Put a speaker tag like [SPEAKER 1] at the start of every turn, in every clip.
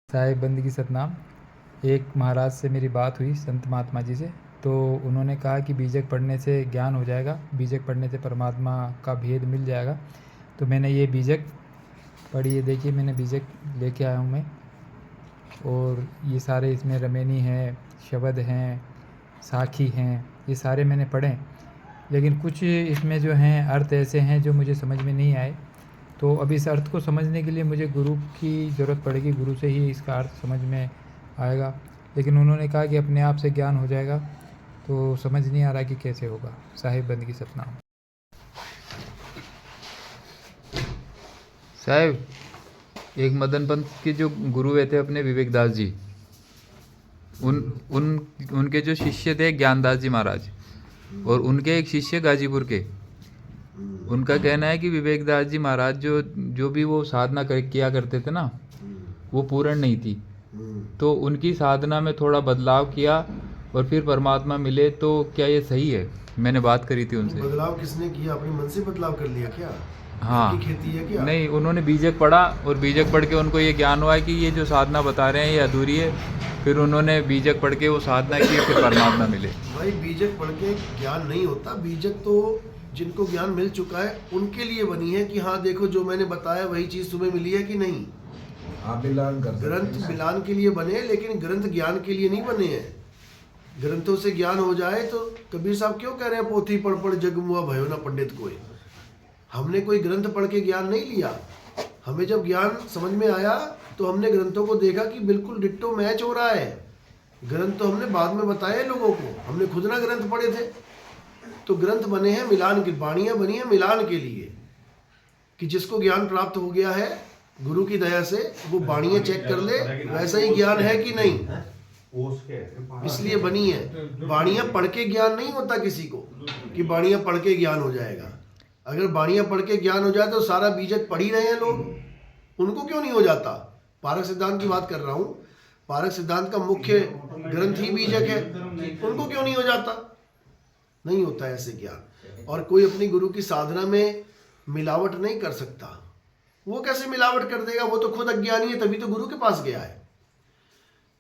[SPEAKER 1] साहिब बंदगी सतनाम। एक महाराज से मेरी बात हुई, संत महात्मा जी से। तो उन्होंने कहा कि बीजक पढ़ने से ज्ञान हो जाएगा, बीजक पढ़ने से परमात्मा का भेद मिल जाएगा। तो मैंने ये बीजक पढ़ी है, देखिए मैंने बीजक लेके आया हूँ मैं। और ये सारे इसमें रमेनी हैं, शब्द हैं, साखी हैं, ये सारे मैंने पढ़े। लेकिन कुछ इसमें जो हैं अर्थ ऐसे हैं जो मुझे समझ में नहीं आए। तो अब इस अर्थ को समझने के लिए मुझे गुरु की ज़रूरत पड़ेगी, गुरु से ही इसका अर्थ समझ में आएगा। लेकिन उन्होंने कहा कि अपने आप से ज्ञान हो जाएगा, तो समझ नहीं आ रहा कि कैसे होगा। साहिब बंदगी सतनाम।
[SPEAKER 2] साहब, एक मदन पंत के जो गुरु हुए थे अपने विवेकदास जी, उनके जो शिष्य थे ज्ञानदास जी महाराज, और उनके एक शिष्य गाजीपुर के। उनका कहना है कि विवेकदास जी महाराज जो जो भी वो साधना किया करते थे ना, वो पूर्ण नहीं थी। तो उनकी साधना में थोड़ा बदलाव किया और फिर परमात्मा मिले। तो क्या ये सही है? मैंने बात करी थी उनसे।
[SPEAKER 3] बदलाव किसने किया? अपने मन से बदलाव कर लिया क्या?
[SPEAKER 2] हाँ,
[SPEAKER 3] की खेती है क्या?
[SPEAKER 2] नहीं, उन्होंने बीजक पढ़ा और बीजक पढ़ के उनको ये ज्ञान हुआ कि ये जो साधना बता रहे हैं ये अधूरी है। फिर उन्होंने बीजक पढ़ के वो साधना की, फिर परमात्मा मिले।
[SPEAKER 3] भाई, बीजक पढ़ के ज्ञान नहीं होता। बीजक तो जिनको ज्ञान मिल चुका है उनके लिए बनी है कि हाँ देखो जो मैंने बताया वही चीज तुम्हें मिली है कि नहीं। ग्रंथ मिलान के लिए बने, लेकिन ग्रंथ ज्ञान के लिए नहीं बने हैं। ग्रंथों से ज्ञान हो जाए तो कबीर साहब क्यों कह रहे हैं पोथी पढ़ पढ़ जग मुआ भयो ना पंडित कोई। हमने कोई ग्रंथ पढ़ के ज्ञान नहीं लिया। हमें जब ज्ञान समझ में आया तो हमने ग्रंथों को देखा कि बिल्कुल डिट्टो मैच हो रहा है। ग्रंथ तो हमने बाद में बताए लोगों को, हमने खुद ना ग्रंथ पढ़े थे। तो ग्रंथ बने हैं मिलान की, बाणियां बनी हैं मिलान के लिए, कि जिसको ज्ञान प्राप्त हो गया है गुरु की दया से, वो बाणियां चेक कर ले वैसा ही ज्ञान है कि नहीं। इसलिए बनी है। बाणियां पढ़ के ज्ञान नहीं होता किसी को कि बाणियां पढ़ के ज्ञान हो जाएगा। अगर बाणियां पढ़ के ज्ञान हो जाए तो सारा बीजक पढ़ ही रहे हैं लोग, उनको क्यों नहीं हो जाता? पारक सिद्धांत की बात कर रहा हूं। पारक सिद्धांत का मुख्य ग्रंथ ही बीजक है, उनको क्यों नहीं हो जाता? नहीं होता ऐसे ज्ञान। और कोई अपनी गुरु की साधना में मिलावट नहीं कर सकता। वो कैसे मिलावट कर देगा? वो तो खुद अज्ञानी है, तभी तो गुरु के पास गया है।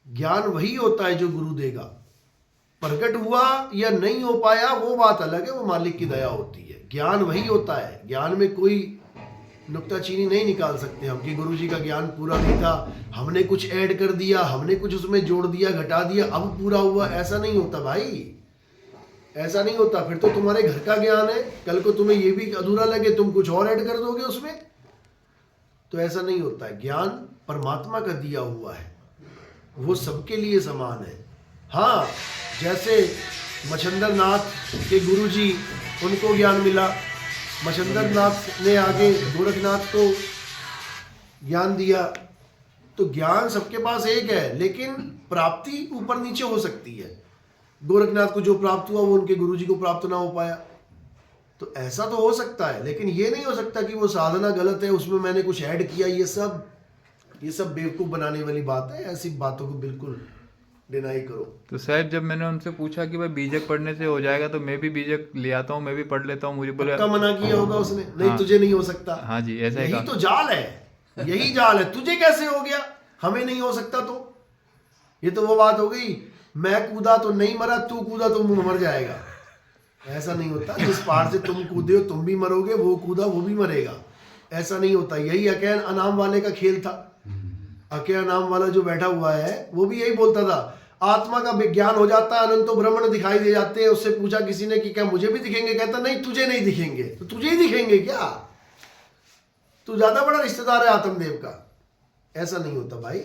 [SPEAKER 3] ज्ञान वही होता है जो गुरु देगा। प्रकट हुआ या नहीं हो पाया वो बात अलग है, वो मालिक की दया होती है। ज्ञान वही होता है। ज्ञान में कोई नुक्ताचीनी नहीं निकाल सकते हम कि गुरु जी का ज्ञान पूरा नहीं था, हमने कुछ ऐड कर दिया, हमने कुछ उसमें जोड़ दिया, घटा दिया, अब पूरा हुआ। ऐसा नहीं होता भाई, ऐसा नहीं होता। फिर तो तुम्हारे घर का ज्ञान है, कल को तुम्हें ये भी अधूरा लगे तुम कुछ और ऐड कर दोगे उसमें। तो ऐसा नहीं होता है। ज्ञान परमात्मा का दिया हुआ है, वो सबके लिए समान है। हाँ, जैसे मच्छंदर नाथ के गुरुजी, उनको ज्ञान मिला, मच्छंदर नाथ ने आगे गोरखनाथ को ज्ञान दिया। तो ज्ञान सबके पास एक है, लेकिन प्राप्ति ऊपर नीचे हो सकती है। गोरखनाथ को जो प्राप्त हुआ वो उनके गुरुजी को प्राप्त ना हो पाया। तो ऐसा तो हो सकता है, लेकिन ये नहीं हो सकता कि वो साधना गलत है, उसमें मैंने कुछ ऐड किया। ये सब बेवकूफ बनाने वाली बात है। ऐसी बातों को बिल्कुल डिनाई करो।
[SPEAKER 2] तो साहब, जब मैंने उनसे पूछा कि भाई बीजक पढ़ने से हो जाएगा, तो मैं भी बीजक ले आता हूँ, मैं भी पढ़ लेता हूँ। मुझे बोले
[SPEAKER 3] पक्का मना किया होगा उसने, नहीं
[SPEAKER 2] हाँ,
[SPEAKER 3] तुझे नहीं हो सकता।
[SPEAKER 2] हाँ जी, ऐसा ही
[SPEAKER 3] यही तो जाल है, यही जाल है। तुझे कैसे हो गया, हमें नहीं हो सकता? तो ये तो वो बात हो गई, मैं कूदा तो नहीं मरा, तू कूदा तो मर जाएगा। ऐसा नहीं होता। जिस पहाड़ से तुम कूदे हो तुम भी मरोगे, वो कूदा वो भी मरेगा। ऐसा नहीं होता। यही अकैन अनाम वाले का खेल था। अकैन अनाम वाला जो बैठा हुआ है वो भी यही बोलता था, आत्मा का विज्ञान हो जाता है, अनंतो ब्रह्मण दिखाई दे जाते हैं। उससे पूछा किसी ने कि क्या मुझे भी दिखेंगे? कहता नहीं, तुझे नहीं दिखेंगे। तो तुझे ही दिखेंगे क्या? तू ज्यादा बड़ा रिश्तेदार है आत्मदेव का। ऐसा नहीं होता भाई।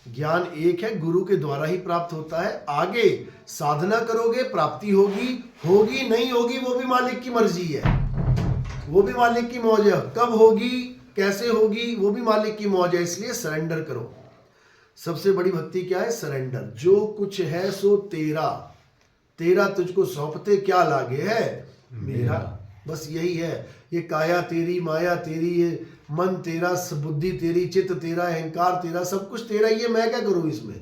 [SPEAKER 3] ज्ञान एक है, गुरु के द्वारा ही प्राप्त होता है। आगे साधना करोगे प्राप्ति होगी, होगी नहीं होगी वो भी मालिक की मर्जी है, वो भी मालिक की मौज है। कब होगी कैसे होगी वो भी मालिक की मौज है। इसलिए सरेंडर करो। सबसे बड़ी भक्ति क्या है? सरेंडर। जो कुछ है सो तेरा, तेरा तुझको सौंपते क्या लागे है मेरा। बस यही है। ये काया तेरी, माया तेरी, ये मन तेरा, बुद्धि तेरी, चित्त तेरा, अहंकार तेरा, सब कुछ तेरा ही है। मैं क्या करूं इसमें?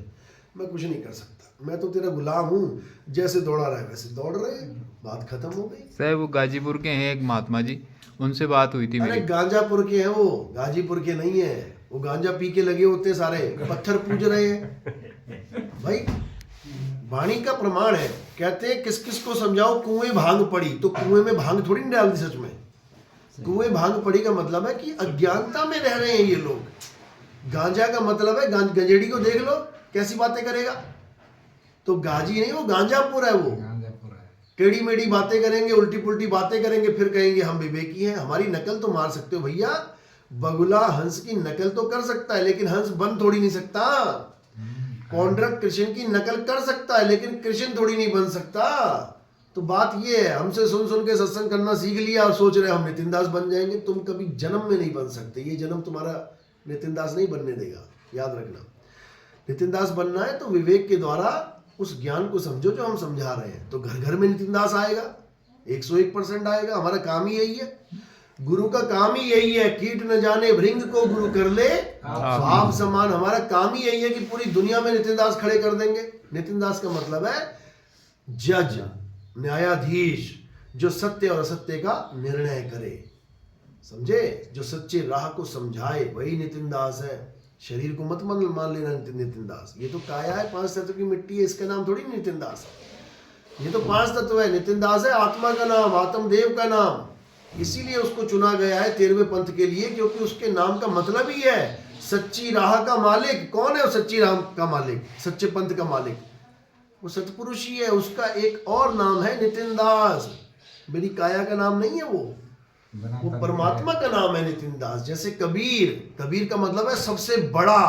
[SPEAKER 3] मैं कुछ नहीं कर सकता। मैं तो तेरा गुलाम हूं। जैसे दौड़ा रहा है वैसे दौड़ रहे। बात खत्म हो गई।
[SPEAKER 2] साहब, वो गाजीपुर के हैं एक महात्मा जी, उनसे बात हुई थी
[SPEAKER 3] अरे
[SPEAKER 2] मेरी।
[SPEAKER 3] गांजापुर के हैं वो, गाजीपुर के नहीं है। वो गांजा पी के लगे होते सारे, पत्थर पूज रहे हैं। भाई वाणी का प्रमाण है, कहते हैं किस किस को समझाओ, कुएं भांग पड़ी, तो कुएं में भांग थोड़ी नहीं डाल दी सच में। कुएं भांग पड़ी का मतलब है कि अज्ञानता में रह रहे हैं ये लोग। गांजा का मतलब है, गंजेड़ी को देख लो कैसी बातें करेगा, तो गाजी नहीं, वो गांजापुर है, वो टेढ़ी मेढ़ी बातें करेंगे, उल्टी पुल्टी बातें करेंगे, फिर कहेंगे हम विवेकी हैं। हमारी नकल तो मार सकते हो भैया, बगुला हंस की नकल तो कर सकता है, लेकिन हंस बन थोड़ी नहीं सकता। कौंड्रक कृष्ण की नकल कर सकता है, लेकिन कृष्ण थोड़ी नहीं बन सकता। तो बात ये है, हमसे सुन सुन के सत्संग करना सीख लिया और सोच रहे हम नितिन दास बन जाएंगे। तुम कभी जन्म में नहीं बन सकते, ये जन्म तुम्हारा नितिन दास नहीं बनने देगा, याद रखना। नितिन दास बनना है तो विवेक के द्वारा उस ज्ञान को समझो जो हम समझा रहे हैं, तो घर घर में नितिन दास आएगा, 101% आएगा। हमारा काम ही यही है, गुरु का काम ही यही है, कीट न जाने भृंग को गुरु कर ले भाव समान। हमारा काम ही यही है कि पूरी दुनिया में नितिन दास खड़े कर देंगे। नितिन दास का मतलब है जज, न्यायाधीश, जो सत्य और असत्य का निर्णय करे, समझे, जो सच्चे राह को समझाए, वही नितिन दास है। शरीर को मत मान लेना नितिन दास, ये तो काया है, 5 तत्व की मिट्टी है, इसका नाम थोड़ी नितिन दास है। ये तो 5 तत्व है, नितिन दास है आत्मा का नाम, आत्मदेव का नाम। इसीलिए उसको चुना गया है 13वें पंथ के लिए, क्योंकि उसके नाम का मतलब ही है सच्ची राह का मालिक। कौन है वो सच्ची राह का मालिक, सच्चे पंथ का मालिक? वो सतपुरुष ही है। उसका एक और नाम है नितिन दास, मेरी काया का नाम नहीं है, वो परमात्मा का नाम है नितिन दास। जैसे कबीर, कबीर का मतलब है सबसे बड़ा,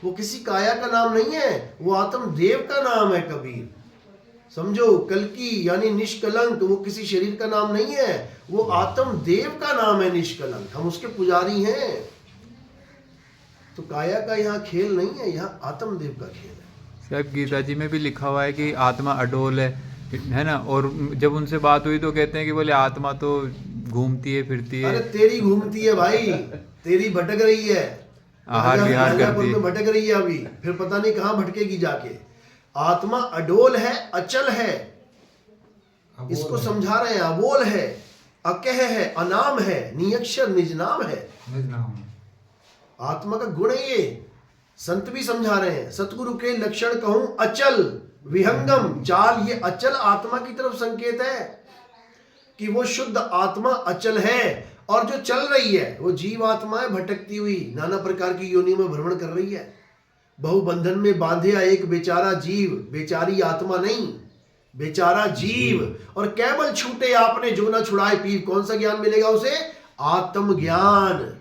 [SPEAKER 3] वो किसी काया का नाम नहीं है, वो आत्मदेव का नाम है कबीर, समझो। कल्कि यानी निष्कलंक, वो किसी शरीर का नाम नहीं है, वो आत्मदेव का नाम है निष्कलंक, हम उसके पुजारी हैं। तो काया का यहाँ खेल नहीं है, यहाँ आत्मदेव का खेल है।
[SPEAKER 2] साहब गीता जी में भी लिखा हुआ है कि आत्मा अडोल है ना, और जब उनसे बात हुई तो कहते हैं कि बोले आत्मा तो घूमती है फिरती है।
[SPEAKER 3] अरे तेरी घूमती है भाई, तेरी भटक रही है,
[SPEAKER 2] आहार विहार करती है,
[SPEAKER 3] भटक रही है अभी, फिर पता नहीं कहाँ भटकेगी जाके। आत्मा अडोल है, अचल है, इसको समझा रहे हैं। अबोल है, अकह है, अनाम है, नियक्षर निजनाम है। आत्मा का गुण है ये, संत भी समझा रहे हैं। सतगुरु के लक्षण कहूं अचल, विहंगम, चाल, ये अचल आत्मा की तरफ संकेत है कि वो शुद्ध आत्मा अचल है, और जो चल रही है वो जीव आत्मा है, भटकती हुई नाना प्रकार की योनियों में भ्रमण कर रही है। बहुबंधन में बांधिया एक बेचारा जीव, बेचारी आत्मा नहीं, बेचारा जीव। और केवल छूटे आपने जो ना छुड़ाए पीर, कौन सा ज्ञान मिलेगा उसे? आत्मज्ञान।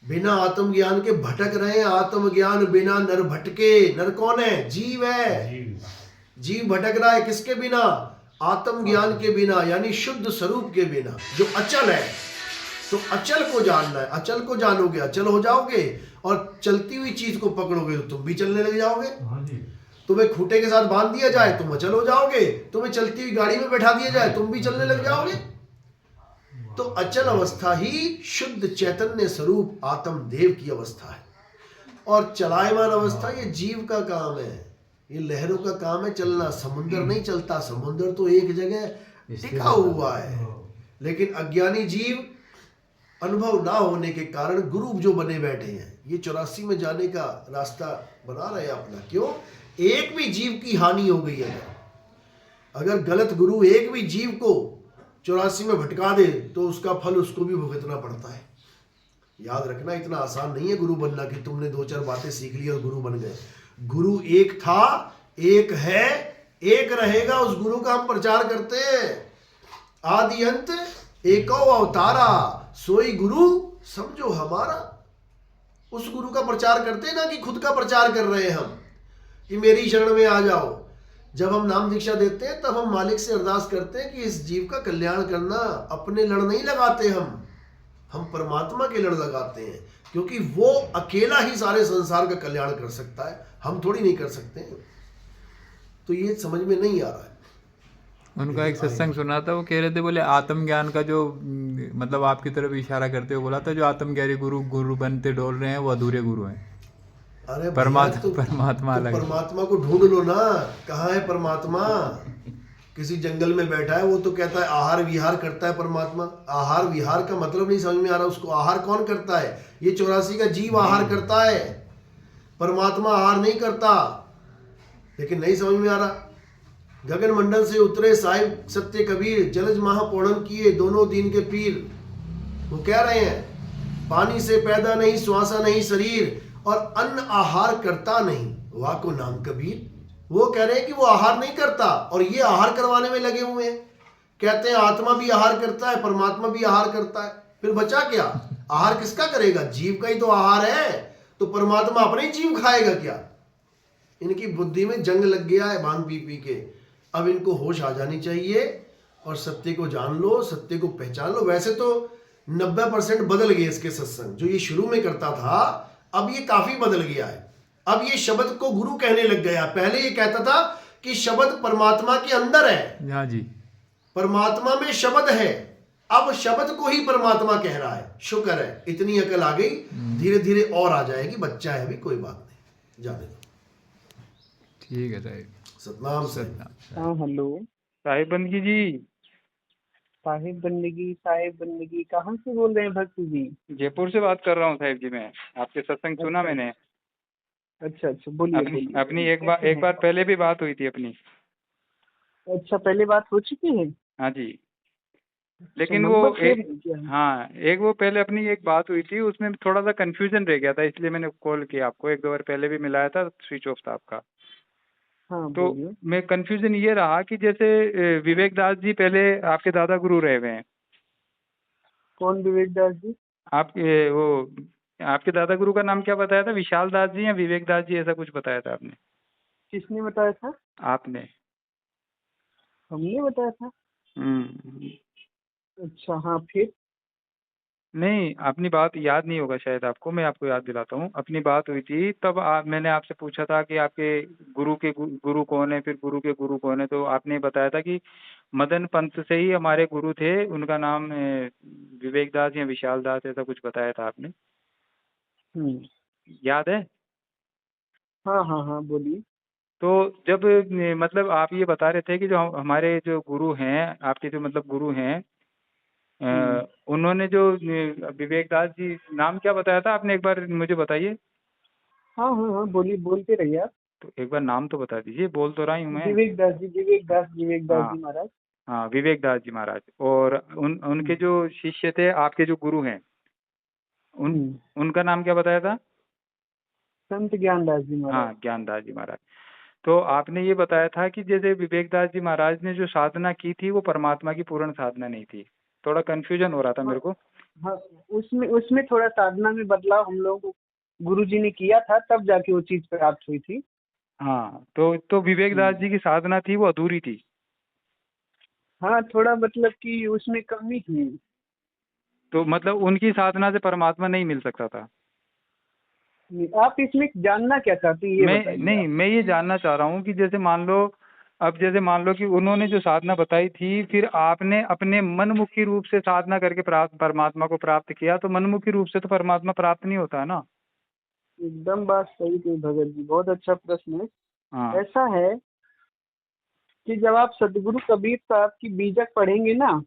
[SPEAKER 3] बिना आत्मज्ञान के भटक रहे हैं। आत्मज्ञान बिना नर भटके। नर कौन है? जीव है। जीव भटक रहा है किसके बिना? आत्मज्ञान के बिना, यानी शुद्ध स्वरूप के बिना, जो अचल है। तो अचल को जानना है, अचल को जानोगे अचल हो जाओगे, और चलती हुई चीज को पकड़ोगे तो तुम भी चलने लग जाओगे। तुम्हें खूंटे के साथ बांध दिया जाए तुम अचल हो जाओगे, तुम्हें चलती हुई गाड़ी में बैठा दिया जाए तुम भी चलने लग जाओगे। तो अचल अवस्था ही शुद्ध चैतन्य स्वरूप आत्मदेव की अवस्था है। और चलायमान अवस्था ये जीव का काम है, ये लहरों का काम है चलना। समुद्र नहीं चलता, समुद्र तो एक जगह टिका हुआ है। लेकिन अज्ञानी जीव अनुभव ना होने के कारण गुरु जो बने बैठे हैं, ये 84 में जाने का रास्ता बना रहे हैं अपना। क्यों? एक भी जीव की हानि हो गई है, अगर गलत गुरु एक भी जीव को 84 में भटका दे तो उसका फल उसको भी भुगतना पड़ता है। याद रखना, इतना आसान नहीं है गुरु बनना कि तुमने 2-4 बातें सीख ली और गुरु बन गए। गुरु एक था, एक है, एक रहेगा। उस गुरु का हम प्रचार करते हैं। आदि अंत एको अवतारा, सोई गुरु समझो हमारा। उस गुरु का प्रचार करते हैं ना कि खुद का प्रचार कर रहे हैं हम कि मेरी शरण में आ जाओ। जब हम नाम दीक्षा देते हैं तब हम मालिक से अरदास करते हैं कि इस जीव का कल्याण करना। अपने लड़ नहीं लगाते हम परमात्मा के लड़ लगाते हैं, क्योंकि वो अकेला ही सारे संसार का कल्याण कर सकता है, हम थोड़ी नहीं कर सकते। तो ये समझ में नहीं आ रहा है।
[SPEAKER 2] उनका एक सत्संग सुना था, वो कह रहे थे बोले आत्मज्ञान का जो मतलब आपकी तरफ इशारा करते हुए बोला था, जो आत्मज्ञानी गुरु बनते डोल रहे हैं वो अधूरे गुरु हैं।
[SPEAKER 3] अरे
[SPEAKER 2] परमात्मा अलग।
[SPEAKER 3] परमात्मा को ढूंढ लो ना, कहाँ है परमात्मा? किसी जंगल में बैठा है, वो तो कहता है आहार विहार करता है परमात्मा। आहार विहार का मतलब नहीं समझ में आ रहा उसको। आहार कौन करता है? ये 84 का जीव आहार करता है, परमात्मा आहार नहीं करता। लेकिन नहीं समझ में आ रहा। गगन मंडल से उतरे साहिब सत्य कबीर, जलज महापूर्णम किए दोनों दीन के पीर। वो कह रहे हैं पानी से पैदा नहीं, श्वासा नहीं शरीर, और अन्न आहार करता नहीं, वाह को नाम कबीर। वो कह रहे हैं कि वो आहार नहीं करता, और ये आहार करवाने में लगे हुए हैं। कहते हैं आत्मा भी आहार करता है, परमात्मा भी आहार करता है। फिर बचा क्या? आहार किसका करेगा? जीव का ही तो आहार है। तो परमात्मा अपने ही जीव खाएगा क्या? इनकी बुद्धि में जंग लग गया है भांग पी पी के। अब इनको होश आ जानी चाहिए और सत्य को जान लो, सत्य को पहचान लो। वैसे तो 90% बदल गए इसके सत्संग। जो ये शुरू में करता था, अब ये काफी बदल गया है। अब ये शब्द को गुरु कहने लग गया। पहले ये कहता था कि शब्द परमात्मा के अंदर है,
[SPEAKER 2] हाँ जी,
[SPEAKER 3] परमात्मा में शब्द है। अब शब्द को ही परमात्मा कह रहा है। शुक्र है, इतनी अकल आ गई। धीरे धीरे और आ जाएगी। बच्चा है अभी, कोई बात नहीं, जाने दो।
[SPEAKER 2] ठीक है साहिब।
[SPEAKER 3] सतनाम से।
[SPEAKER 4] हाँ हेलो।
[SPEAKER 5] साहिब बंदगी जी,
[SPEAKER 4] साहिब बंदगी कहाँ से बोल रहे हैं भक्त जी?
[SPEAKER 5] जयपुर से बात कर रहा हूँ साहिब जी। मैं आपके सत्संग सुना मैंने।
[SPEAKER 4] अच्छा बोलिए
[SPEAKER 5] अपनी एक बार पहले भी बात हुई थी अपनी।
[SPEAKER 4] अच्छा, पहले बात हो चुकी है?
[SPEAKER 5] हाँ जी, लेकिन
[SPEAKER 4] नंबर
[SPEAKER 5] वो
[SPEAKER 4] सेव है क्या?
[SPEAKER 5] हाँ, वो पहले अपनी एक बात हुई थी, उसमें थोड़ा सा कंफ्यूजन रह गया था, इसलिए मैंने कॉल किया आपको। 1-2 बार पहले भी मिलाया था, स्विच ऑफ था आपका।
[SPEAKER 4] हाँ
[SPEAKER 5] तो
[SPEAKER 4] बोलिए।
[SPEAKER 5] मैं कंफ्यूजन ये रहा कि जैसे विवेक दास जी पहले आपके दादा गुरु रहे हुए हैं।
[SPEAKER 4] कौन विवेक दास जी?
[SPEAKER 5] आपके वो आपके दादा गुरु का नाम क्या बताया था? विशाल दास जी या विवेक दास जी, ऐसा कुछ बताया था आपने?
[SPEAKER 4] किसने बताया था?
[SPEAKER 5] आपने।
[SPEAKER 4] हमने बताया था। अच्छा हाँ, फिर?
[SPEAKER 5] नहीं, अपनी बात याद नहीं होगा शायद आपको, मैं आपको याद दिलाता हूँ। अपनी बात हुई थी तब मैंने आपसे पूछा था कि आपके गुरु कौन है, फिर गुरु के गुरु कौन है। तो आपने बताया था कि मदन पंत से ही हमारे गुरु थे, उनका नाम विवेक दास या विशाल दास, ऐसा कुछ बताया था आपने। याद है?
[SPEAKER 4] हाँ बोलिए।
[SPEAKER 5] तो जब मतलब आप ये बता रहे थे कि जो हमारे जो गुरु हैं, आपके जो मतलब गुरु हैं, उन्होंने जो विवेक दास जी, नाम क्या बताया था आपने? एक बार मुझे बताइए।
[SPEAKER 4] हाँ बोलिए, बोलते रहिए आप।
[SPEAKER 5] तो एक बार नाम तो बता दीजिए, बोल तो रहा हूँ मैं।
[SPEAKER 4] विवेक दास जी महाराज।
[SPEAKER 5] हाँ, विवेक दास जी महाराज। और उनके जो शिष्य थे, आपके जो गुरु हैं, उनका नाम क्या बताया था?
[SPEAKER 4] संत ज्ञानदास जी महाराज।
[SPEAKER 5] हाँ, ज्ञानदास जी महाराज। तो आपने ये बताया था कि जैसे विवेक दास जी महाराज ने जो साधना की थी, वो परमात्मा की पूर्ण साधना नहीं थी। थोड़ा कंफ्यूजन हो रहा था मेरे को।
[SPEAKER 4] हाँ, उसमें थोड़ा साधना में बदलाव हम लोगों को गुरुजी ने किया था, तब जाके वो चीज प्राप्त हुई थी।
[SPEAKER 5] हाँ, तो विवेक दास जी की साधना थी, वो अधूरी थी।
[SPEAKER 4] हाँ, थोड़ा मतलब कि उसमें कमी थी।
[SPEAKER 5] तो मतलब उनकी साधना से परमात्मा नहीं मिल सकता था।
[SPEAKER 4] आप इसमें जानना क्या चाहते हैं, ये बताइए।
[SPEAKER 5] मैं ये जानना चाह रहा हूँ कि जैसे मान लो कि उन्होंने जो साधना बताई थी, फिर आपने अपने मनमुखी रूप से साधना करके परमात्मा को प्राप्त किया, तो मनमुखी रूप से तो परमात्मा प्राप्त नहीं होता है ना।
[SPEAKER 4] एकदम बात सही थी भगत जी, बहुत अच्छा प्रश्न है।
[SPEAKER 5] हाँ।
[SPEAKER 4] ऐसा है कि जब आप सदगुरु कबीर साहब की बीजक पढ़ेंगे ना,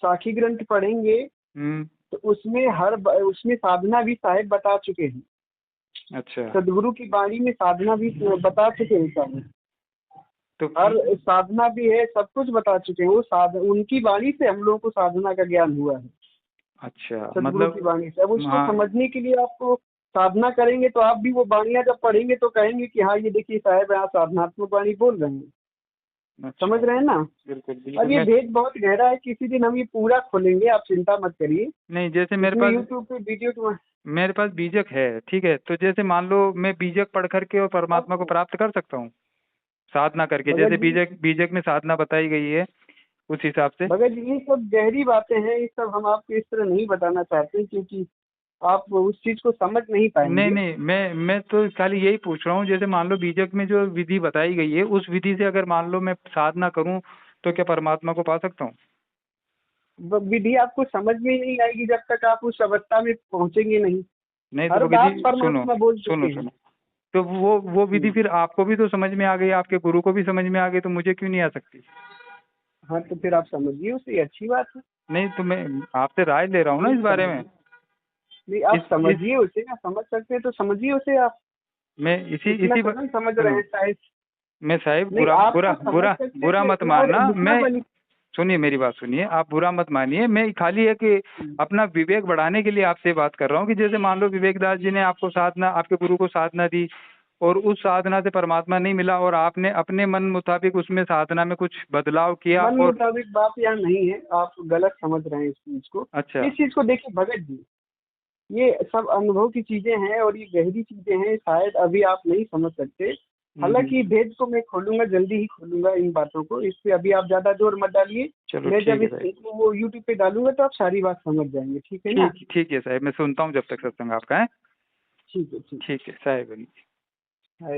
[SPEAKER 4] साखी ग्रंथ पढ़ेंगे, तो उसमें साधना भी साहेब बता चुके हैं।
[SPEAKER 5] अच्छा।
[SPEAKER 4] सदगुरु की वाणी में साधना भी बता चुके हैं साहेब। तो हर साधना भी है, सब कुछ बता चुके हैं। वो उनकी वाणी से हम लोगों को साधना का ज्ञान हुआ है।
[SPEAKER 5] अच्छा,
[SPEAKER 4] सदगुरु
[SPEAKER 5] मतलब
[SPEAKER 4] की वाणी से। अब उसको समझने के लिए आपको साधना करेंगे, तो आप भी वो वाणियां जब पढ़ेंगे तो कहेंगे कि हाँ, ये देखिए साहेब यहाँ साधनात्मक वाणी बोल रहे हैं।
[SPEAKER 5] अच्छा।
[SPEAKER 4] समझ रहे हैं ना?
[SPEAKER 5] बिल्कुल।
[SPEAKER 4] अब ये भेद बहुत गहरा है, किसी दिन हम ये पूरा खोलेंगे, आप चिंता मत करिए।
[SPEAKER 5] नहीं, जैसे मेरे पास
[SPEAKER 4] यूट्यूब पे वीडियो
[SPEAKER 5] मेरे पास बीजक है, ठीक है। तो जैसे मान लो मैं बीजक पढ़ करके और परमात्मा को प्राप्त कर सकता हूँ साधना करके, जैसे बीजक में साधना बताई गई है उस हिसाब से।
[SPEAKER 4] भगत जी, ये सब गहरी बातें हैं, ये सब हम आपको इस तरह नहीं बताना चाहते, क्योंकि आप उस चीज को समझ नहीं पाएंगे।
[SPEAKER 5] नहीं, मैं तो खाली यही पूछ रहा हूँ, जैसे मान लो बीजक में जो विधि बताई गई है, उस विधि से अगर मान लो मैं साधना करूँ, तो क्या परमात्मा को पा सकता हूँ?
[SPEAKER 4] विधि आपको समझ में नहीं आएगी जब तक आप उस अवस्था में पहुंचेंगे नहीं।
[SPEAKER 5] नहीं तो भगत जी सुनो, तो वो विधि फिर आपको भी तो समझ में आ गई, आपके गुरु को भी समझ में आ गई, तो मुझे क्यों नहीं आ सकती?
[SPEAKER 4] हाँ तो फिर आप समझिए उसे, अच्छी बात है।
[SPEAKER 5] नहीं तो मैं आपसे राय ले रहा हूँ ना इस बारे में।
[SPEAKER 4] नहीं आप समझिए उसे ना, समझ सकते हैं तो समझिए उसे आप।
[SPEAKER 5] मैं इसी
[SPEAKER 4] समझ रहे हैं शायद।
[SPEAKER 5] मैं साहिब
[SPEAKER 4] नहीं,
[SPEAKER 5] बुरा
[SPEAKER 4] आप तो
[SPEAKER 5] बुरा
[SPEAKER 4] समझ
[SPEAKER 5] बुरा
[SPEAKER 4] सकते
[SPEAKER 5] बुरा
[SPEAKER 4] थे,
[SPEAKER 5] मत
[SPEAKER 4] और
[SPEAKER 5] मानना।
[SPEAKER 4] जितना
[SPEAKER 5] मैं सुनिए, मेरी बात सुनिए, आप बुरा मत मानिए। मैं खाली है कि अपना विवेक बढ़ाने के लिए आपसे बात कर रहा हूँ कि जैसे मान लो विवेक दास जी ने आपको साधना, आपके गुरु को साधना दी और उस साधना से परमात्मा नहीं मिला और आपने अपने मन मुताबिक उसमें साधना में कुछ बदलाव किया
[SPEAKER 4] मन
[SPEAKER 5] और
[SPEAKER 4] मुताबिक बात यहाँ नहीं है, आप गलत समझ रहे हैं इस चीज को।
[SPEAKER 5] अच्छा
[SPEAKER 4] इस चीज को देखिए भगत जी, ये सब अनुभव की चीजें हैं और ये गहरी चीजें हैं, शायद अभी आप नहीं समझ सकते। हालांकि भेद को मैं खोलूंगा, जल्दी ही खोलूंगा इन बातों को, इस पे अभी आप ज्यादा जोर मत डालिए।
[SPEAKER 5] चलो
[SPEAKER 4] मैं
[SPEAKER 5] ठीक
[SPEAKER 4] जब
[SPEAKER 5] है
[SPEAKER 4] इस
[SPEAKER 5] साहब,
[SPEAKER 4] वो यूट्यूब पे डालूंगा तो आप सारी बात समझ जाएंगे, ठीक है ना?
[SPEAKER 5] ठीक है साहब, मैं सुनता हूँ जब तक सत्संग आपका है।
[SPEAKER 4] ठीक है, ठीक
[SPEAKER 5] ठीक है साहब।
[SPEAKER 4] है।